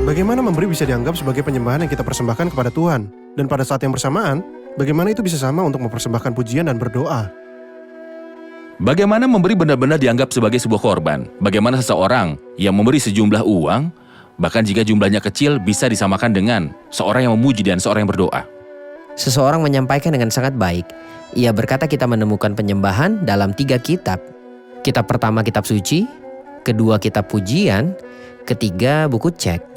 Bagaimana memberi bisa dianggap sebagai penyembahan yang kita persembahkan kepada Tuhan? Dan pada saat yang bersamaan, bagaimana itu bisa sama untuk mempersembahkan pujian dan berdoa? Bagaimana memberi benar-benar dianggap sebagai sebuah korban? Bagaimana seseorang yang memberi sejumlah uang, bahkan jika jumlahnya kecil, bisa disamakan dengan seorang yang memuji dan seorang yang berdoa? Seseorang menyampaikan dengan sangat baik. Ia berkata kita menemukan penyembahan dalam 3 kitab. Kitab pertama kitab suci, kedua kitab pujian, ketiga buku cek.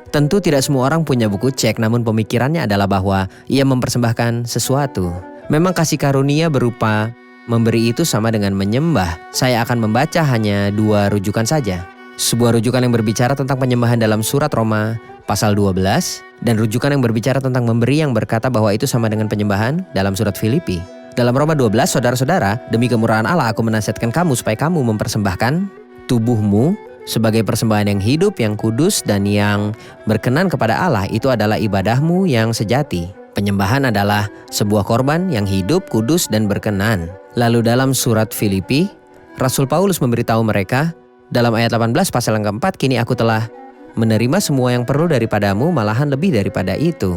Tentu tidak semua orang punya buku cek, namun pemikirannya adalah bahwa ia mempersembahkan sesuatu. Memang kasih karunia berupa memberi itu sama dengan menyembah. Saya akan membaca hanya 2 rujukan saja. Sebuah rujukan yang berbicara tentang penyembahan dalam surat Roma pasal 12, dan rujukan yang berbicara tentang memberi yang berkata bahwa itu sama dengan penyembahan dalam surat Filipi. Dalam Roma 12, saudara-saudara, demi kemurahan Allah aku menasihatkan kamu supaya kamu mempersembahkan tubuhmu sebagai persembahan yang hidup, yang kudus, dan yang berkenan kepada Allah. Itu adalah ibadahmu yang sejati. Penyembahan adalah sebuah korban yang hidup, kudus, dan berkenan. Lalu dalam surat Filipi, Rasul Paulus memberitahu mereka, dalam ayat 18 pasal yang keempat, kini aku telah menerima semua yang perlu daripadamu, malahan lebih daripada itu.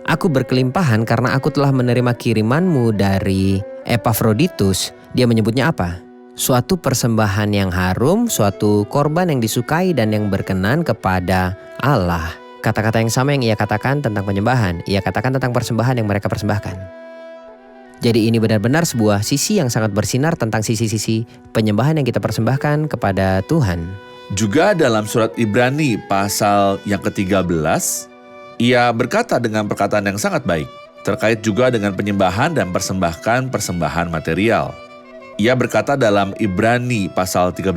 Aku berkelimpahan karena aku telah menerima kirimanmu dari Epafroditus. Dia menyebutnya apa? Suatu persembahan yang harum, suatu korban yang disukai dan yang berkenan kepada Allah. Kata-kata yang sama yang ia katakan tentang penyembahan, ia katakan tentang persembahan yang mereka persembahkan. Jadi ini benar-benar sebuah sisi yang sangat bersinar tentang sisi-sisi penyembahan yang kita persembahkan kepada Tuhan. Juga dalam surat Ibrani pasal yang ke-13, ia berkata dengan perkataan yang sangat baik, terkait juga dengan penyembahan dan persembahkan persembahan material. Ia berkata dalam Ibrani pasal 13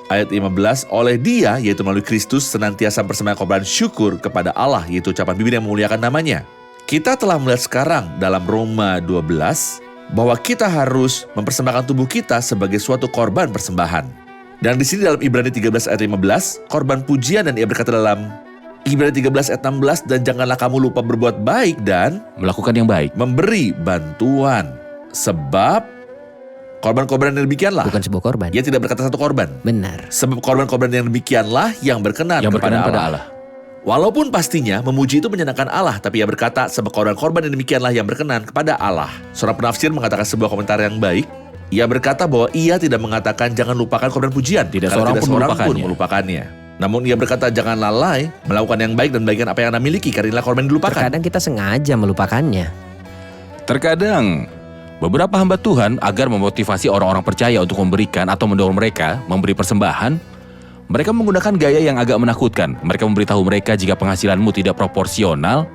ayat 15, oleh Dia, yaitu melalui Kristus, senantiasa persembahkan korban syukur kepada Allah, yaitu ucapan bibir yang memuliakan namanya. Kita telah melihat sekarang dalam Roma 12 bahwa kita harus mempersembahkan tubuh kita sebagai suatu korban persembahan. Dan di sini dalam Ibrani 13 ayat 15, korban pujian, dan ia berkata dalam Ibrani 13 ayat 16, dan janganlah kamu lupa berbuat baik dan Melakukan yang baik. memberi bantuan. Sebab korban-korban yang demikianlah. Bukan sebuah korban. Ia tidak berkata satu korban. Benar. Sebab korban-korban yang demikianlah yang berkenan, kepada Allah. Walaupun pastinya memuji itu menyenangkan Allah, tapi ia berkata sebab korban-korban yang demikianlah yang berkenan kepada Allah. Seorang penafsir mengatakan sebuah komentar yang baik. Ia berkata bahwa ia tidak mengatakan jangan lupakan korban pujian, Tidak karena seorang pun melupakannya. Namun ia berkata jangan lalai melakukan yang baik dan bagikan apa yang Anda miliki, karena inilah korban yang dilupakan. Terkadang kita sengaja melupakannya. Terkadang beberapa hamba Tuhan agar memotivasi orang-orang percaya untuk memberikan atau mendorong mereka memberi persembahan, mereka menggunakan gaya yang agak menakutkan. Mereka memberitahu mereka jika penghasilanmu tidak proporsional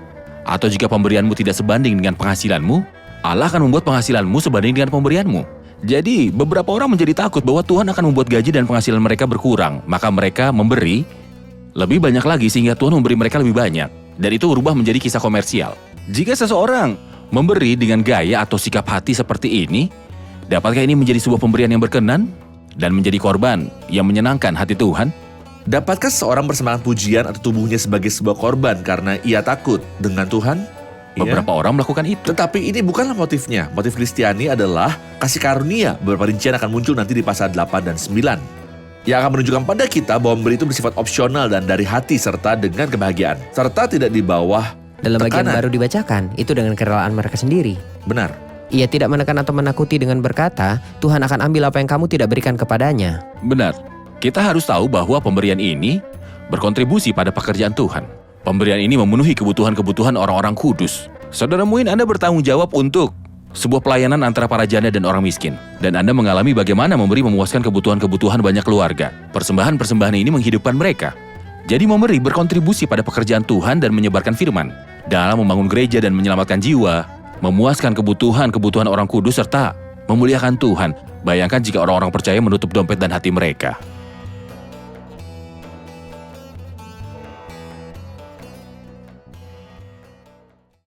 atau jika pemberianmu tidak sebanding dengan penghasilanmu, Allah akan membuat penghasilanmu sebanding dengan pemberianmu. Jadi beberapa orang menjadi takut bahwa Tuhan akan membuat gaji dan penghasilan mereka berkurang, maka mereka memberi lebih banyak lagi sehingga Tuhan memberi mereka lebih banyak. Dan itu berubah menjadi kisah komersial. Jika seseorang memberi dengan gaya atau sikap hati seperti ini, dapatkah ini menjadi sebuah pemberian yang berkenan dan menjadi korban yang menyenangkan hati Tuhan? Dapatkah seorang persembahkan pujian atau tubuhnya sebagai sebuah korban karena ia takut dengan Tuhan? Beberapa orang melakukan itu. Tetapi ini bukanlah motifnya. Motif Kristiani adalah kasih karunia. Beberapa rincian akan muncul nanti di pasal 8 dan 9. Yang akan menunjukkan pada kita bahwa memberi itu bersifat opsional dan dari hati serta dengan kebahagiaan. Serta tidak di bawah Dalam bagian tekanan. baru dibacakan, itu dengan kerelaan mereka sendiri. Benar. Ia tidak menekan atau menakuti dengan berkata, Tuhan akan ambil apa yang kamu tidak berikan kepadanya. Benar. Kita harus tahu bahwa pemberian ini berkontribusi pada pekerjaan Tuhan. Pemberian ini memenuhi kebutuhan-kebutuhan orang-orang kudus. Saudara Muin, Anda bertanggung jawab untuk sebuah pelayanan antara para janda dan orang miskin. Dan Anda mengalami bagaimana memberi memuaskan kebutuhan-kebutuhan banyak keluarga. Persembahan-persembahan ini menghidupkan mereka. Jadi memberi berkontribusi pada pekerjaan Tuhan dan menyebarkan firman. Dalam membangun gereja dan menyelamatkan jiwa, memuaskan kebutuhan-kebutuhan orang kudus serta memuliakan Tuhan. Bayangkan jika orang-orang percaya menutup dompet dan hati mereka.